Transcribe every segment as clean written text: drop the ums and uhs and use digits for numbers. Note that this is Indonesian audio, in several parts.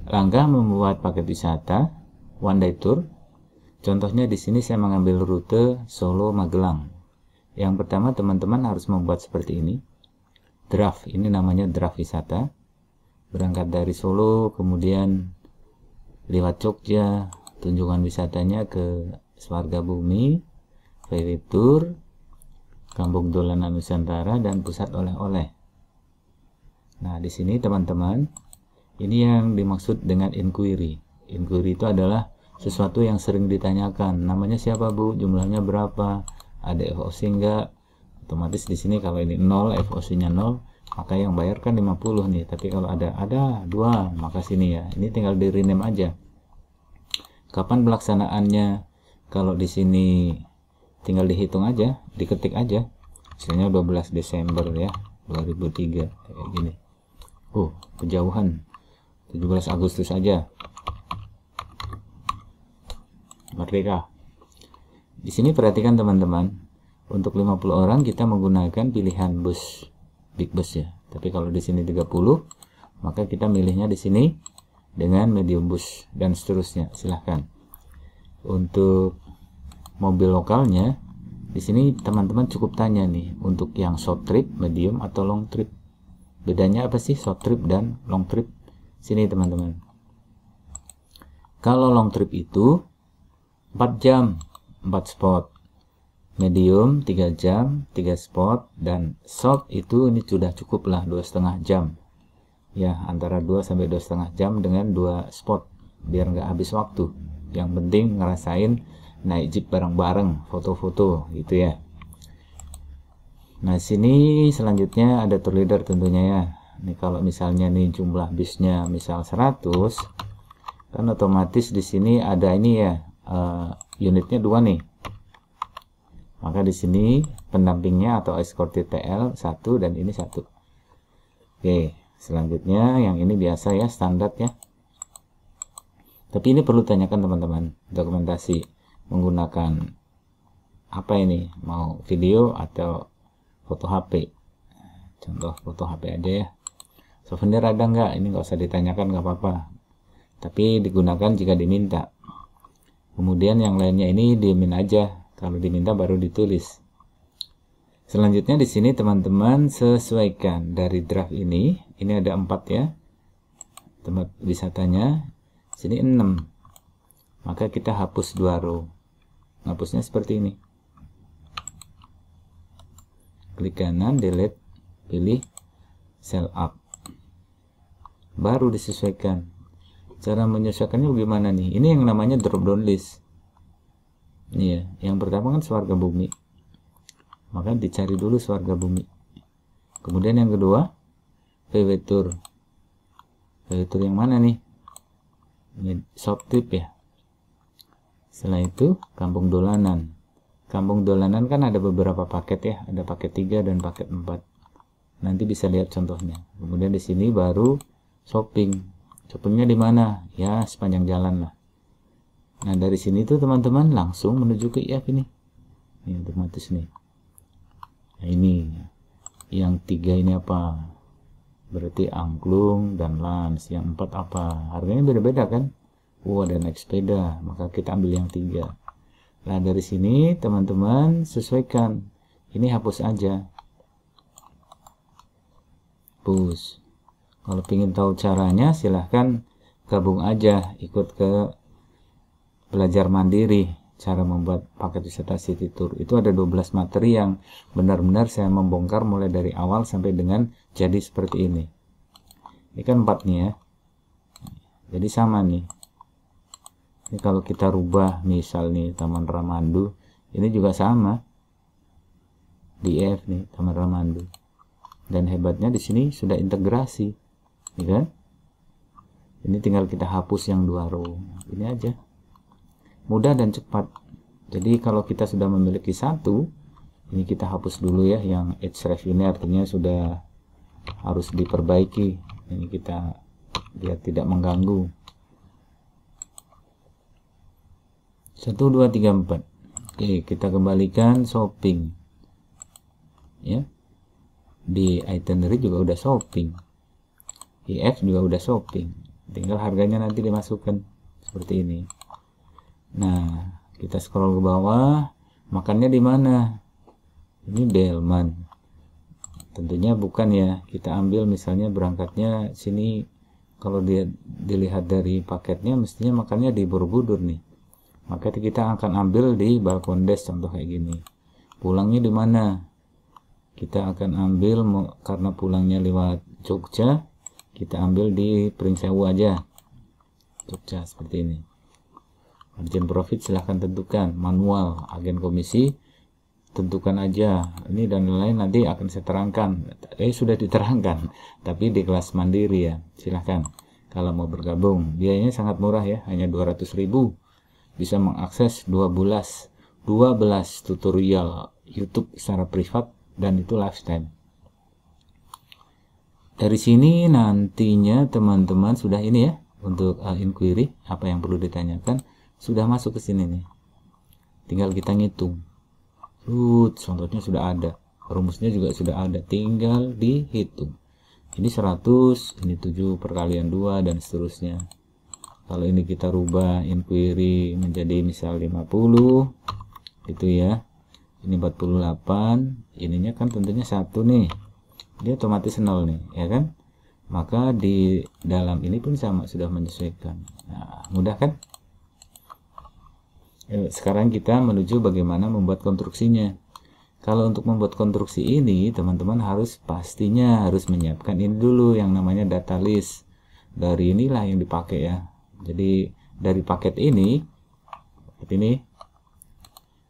Langkah membuat paket wisata one day tour. Contohnya di sini saya mengambil rute Solo Magelang. Yang pertama teman-teman harus membuat seperti ini. Draft, ini namanya draft wisata. Berangkat dari Solo, kemudian lewat Jogja, tunjungan wisatanya ke Swarga Bumi, Ferry Tour, Kampung Dolanan Nusantara, dan pusat oleh-oleh. Nah, di sini teman-teman, ini yang dimaksud dengan inquiry. Inquiry itu adalah sesuatu yang sering ditanyakan. Namanya siapa Bu? Jumlahnya berapa? Ada FOC enggak? Otomatis di sini kalau ini 0, FOC-nya 0, maka yang bayar kan 50 nih. Tapi kalau ada 2, maka sini ya. Ini tinggal di rename aja. Kapan pelaksanaannya? Kalau di sini tinggal dihitung aja, diketik aja. Misalnya 12 Desember ya, 2003 kayak gini. Kejauhan. 17 Agustus aja. Merdeka. Di sini perhatikan teman-teman, untuk 50 orang kita menggunakan pilihan bus, big bus ya. Tapi kalau di sini 30, maka kita milihnya di sini dengan medium bus dan seterusnya. Silahkan. Untuk mobil lokalnya, di sini teman-teman cukup tanya nih, untuk yang short trip, medium atau long trip. Bedanya apa sih short trip dan long trip? Sini teman-teman. Kalau long trip itu 4 jam, 4 spot. Medium 3 jam, 3 spot. Dan short itu ini sudah cukup lah, 2,5 jam. Ya, antara 2 sampai 2,5 jam dengan 2 spot. Biar nggak habis waktu. Yang penting ngerasain naik jeep bareng-bareng, foto-foto gitu ya. Nah, sini selanjutnya ada tour leader tentunya ya. Ini kalau misalnya nih jumlah bisnya misal 100, kan otomatis di sini ada ini ya, unitnya 2 nih. Maka di sini pendampingnya atau escorted TL 1 dan ini 1. Oke, selanjutnya yang ini biasa ya, standar ya. Tapi ini perlu tanyakan teman-teman, dokumentasi menggunakan apa ini, mau video atau foto HP. Contoh foto HP aja ya. Souvenir ada nggak? Ini nggak usah ditanyakan, nggak apa-apa. Tapi digunakan jika diminta. Kemudian yang lainnya ini diemin aja. Kalau diminta baru ditulis. Selanjutnya di sini teman-teman sesuaikan dari draft ini. Ini ada 4 ya. Tempat wisatanya. Sini 6. Maka kita hapus 2 row. Hapusnya seperti ini. Klik kanan, delete, pilih cell up. Baru disesuaikan. Cara menyesuaikannya bagaimana nih? Ini yang namanya drop down list. Ini ya, yang pertama kan Swarga Bumi. Maka dicari dulu Swarga Bumi. Kemudian yang kedua, VW Tour. VW Tour yang mana nih? Ini short trip ya. Setelah itu Kampung Dolanan. Kampung Dolanan kan ada beberapa paket ya, ada paket 3 dan paket 4. Nanti bisa lihat contohnya. Kemudian di sini baru shopping. Shoppingnya di mana? Ya sepanjang jalan lah. Nah dari sini tuh teman-teman langsung menuju ke IF ini. Ini otomatis nih. Nah ini yang 3 ini apa? Berarti angklung dan lans. Yang 4 apa? Harganya beda-beda kan? Ada naik sepeda, maka kita ambil yang 3. Nah dari sini teman-teman sesuaikan. Ini hapus aja. Hapus. Kalau ingin tahu caranya silahkan gabung aja, ikut ke belajar mandiri cara membuat paket wisata city tour. Itu ada 12 materi yang benar-benar saya membongkar mulai dari awal sampai dengan jadi seperti ini. Ini kan 4 nih ya. Jadi sama nih. Ini kalau kita rubah misal nih Taman Ramandu, ini juga sama. Di F nih Taman Ramandu. Dan hebatnya di sini sudah integrasi. Ya kan? Ini tinggal kita hapus yang 2 row. Ini aja. Mudah dan cepat. Jadi kalau kita sudah memiliki 1, ini kita hapus dulu ya, yang href ini artinya sudah harus diperbaiki. Ini kita biar tidak mengganggu. 1, 2, 3, 4. Oke, kita kembalikan shopping. Ya. Di itinerary juga udah shopping. IF juga udah shopping. tinggal harganya nanti dimasukkan seperti ini. Nah, kita scroll ke bawah, makannya di mana? Ini Delman. Tentunya bukan ya, kita ambil misalnya berangkatnya sini. Kalau dia dilihat dari paketnya mestinya makannya di Borobudur nih, maka kita akan ambil di Balkondes contoh kayak gini. Pulangnya di mana? Kita akan ambil, karena pulangnya lewat Jogja, kita ambil di Pringsewu aja, Jogja, seperti ini. Margin profit silahkan tentukan manual, agen komisi tentukan aja ini, dan lain-lain nanti akan saya terangkan. Sudah diterangkan tapi di kelas mandiri ya, silahkan kalau mau bergabung. Biayanya sangat murah ya, hanya 200.000, bisa mengakses 12 tutorial YouTube secara privat, dan itu lifetime. Dari sini nantinya teman-teman sudah ini ya, untuk inquiry apa yang perlu ditanyakan sudah masuk ke sini nih, tinggal kita ngitung. Contohnya sudah ada, rumusnya juga sudah ada, tinggal dihitung. Ini 100, ini 7 perkalian 2 dan seterusnya. Kalau ini kita rubah inquiry menjadi misal 50 gitu ya, ini 48, ininya kan tentunya 1 nih, dia otomatis 0 nih ya kan, maka di dalam ini pun sama, sudah menyesuaikan. Nah, mudah kan? Sekarang kita menuju bagaimana membuat konstruksinya. Kalau untuk membuat konstruksi ini, teman-teman pastinya harus menyiapkan ini dulu yang namanya data list. Dari inilah yang dipakai ya. Jadi dari paket ini,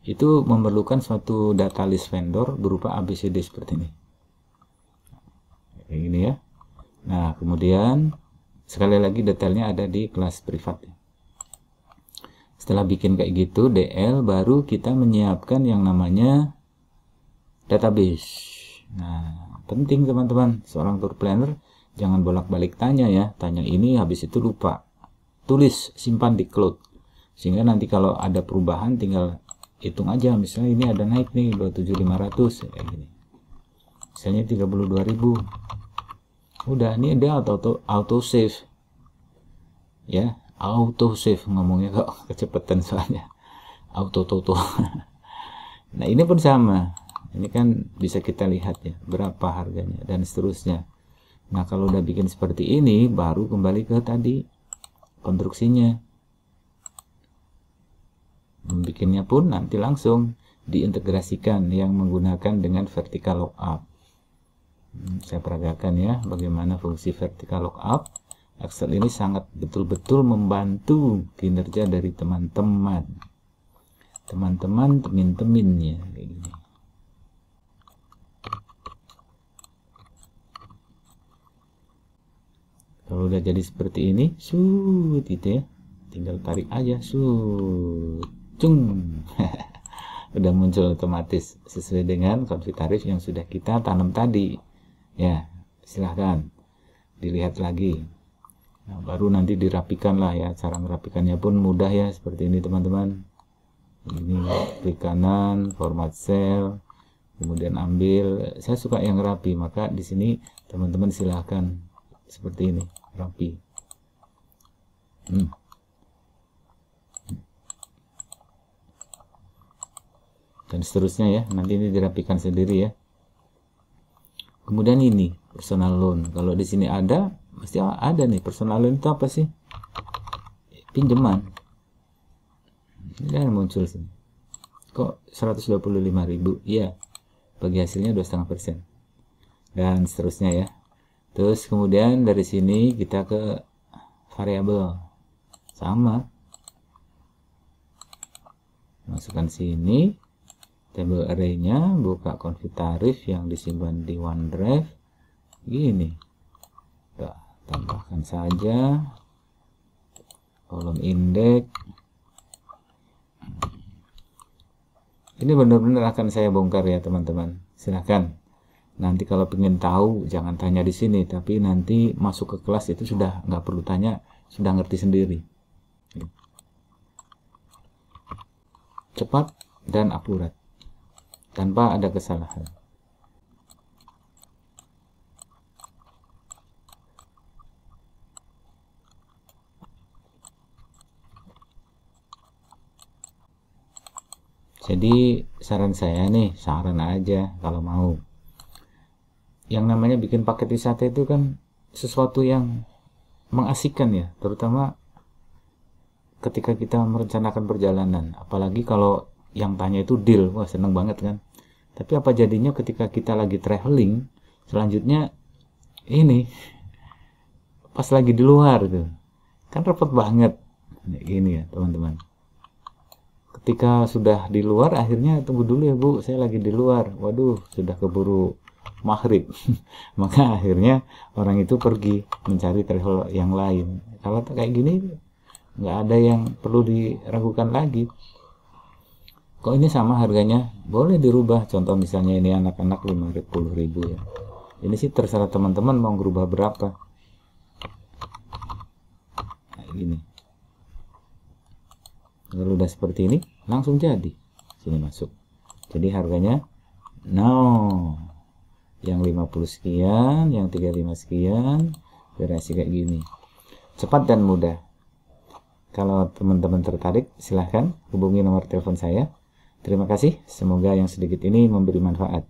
itu memerlukan suatu data list vendor berupa ABCD seperti ini. Kayak gini ya. Nah, kemudian sekali lagi detailnya ada di kelas privat ya. Setelah bikin kayak gitu DL, baru kita menyiapkan yang namanya database. Nah, penting teman-teman, seorang tour planner jangan bolak-balik tanya ya, tanya ini habis itu lupa. Tulis, simpan di cloud, sehingga nanti kalau ada perubahan tinggal hitung aja. Misalnya ini ada naik nih 27.500 kayak gini, misalnya 32.000, udah ini dia auto save ya. Auto save ngomongnya kok kecepatan soalnya, auto. Nah, ini pun sama, ini kan bisa kita lihat ya berapa harganya dan seterusnya. Nah, kalau udah bikin seperti ini, baru kembali ke tadi konstruksinya. Membikinnya pun nanti langsung diintegrasikan yang menggunakan dengan vertical lookup. Saya peragakan ya bagaimana fungsi vertical lookup. Excel ini sangat betul-betul membantu kinerja dari teman-teman ya, kayak gini. Kalau udah jadi seperti ini, gitu ya, tinggal tarik aja, cung. Udah muncul otomatis sesuai dengan konflik tarif yang sudah kita tanam tadi ya. Silahkan dilihat lagi. Nah, baru nanti dirapikan lah ya. Cara merapikannya pun mudah ya, seperti ini teman-teman. Ini klik kanan, format cell, kemudian ambil. Saya suka yang rapi, maka di sini teman-teman silahkan seperti ini, rapi. Dan seterusnya ya, nanti ini dirapikan sendiri ya. Kemudian ini personal loan, kalau di sini ada, pasti ada nih. Personal loan itu apa sih? Pinjaman. Ini muncul sini. Kok 125.000? Iya, bagi hasilnya 2,5%. Dan seterusnya ya. Terus kemudian dari sini kita ke variabel. Sama. Masukkan sini. Table array-nya, buka konfig tarif yang disimpan di OneDrive. Gini. Nah, tambahkan saja kolom indeks. Ini benar-benar akan saya bongkar ya teman-teman. Silahkan. Nanti kalau pengen tahu jangan tanya di sini, tapi nanti masuk ke kelas itu sudah nggak perlu tanya, sudah ngerti sendiri. Cepat dan akurat, tanpa ada kesalahan. Jadi saran saya nih, saran aja kalau mau, yang namanya bikin paket wisata itu kan sesuatu yang mengasihkan ya, terutama ketika kita merencanakan perjalanan. Apalagi kalau yang tanya itu deal, wah seneng banget kan. Tapi apa jadinya ketika kita lagi traveling selanjutnya ini pas lagi di luar tuh, kan repot banget. Gini ya teman-teman, ketika sudah di luar akhirnya tunggu dulu ya Bu, saya lagi di luar, waduh sudah keburu maghrib. Maka akhirnya orang itu pergi mencari travel yang lain. Kalau kayak gini nggak ada yang perlu diragukan lagi. Kok ini sama harganya, boleh dirubah. Contoh misalnya ini anak-anak 50.000 ya, ini sih terserah teman-teman mau berubah berapa. Kayak gini, kalau udah seperti ini langsung jadi, sini masuk. Jadi harganya yang 50 sekian, yang 35 sekian, variasi kayak gini, cepat dan mudah. Kalau teman-teman tertarik silahkan hubungi nomor telepon saya. Terima kasih, semoga yang sedikit ini memberi manfaat.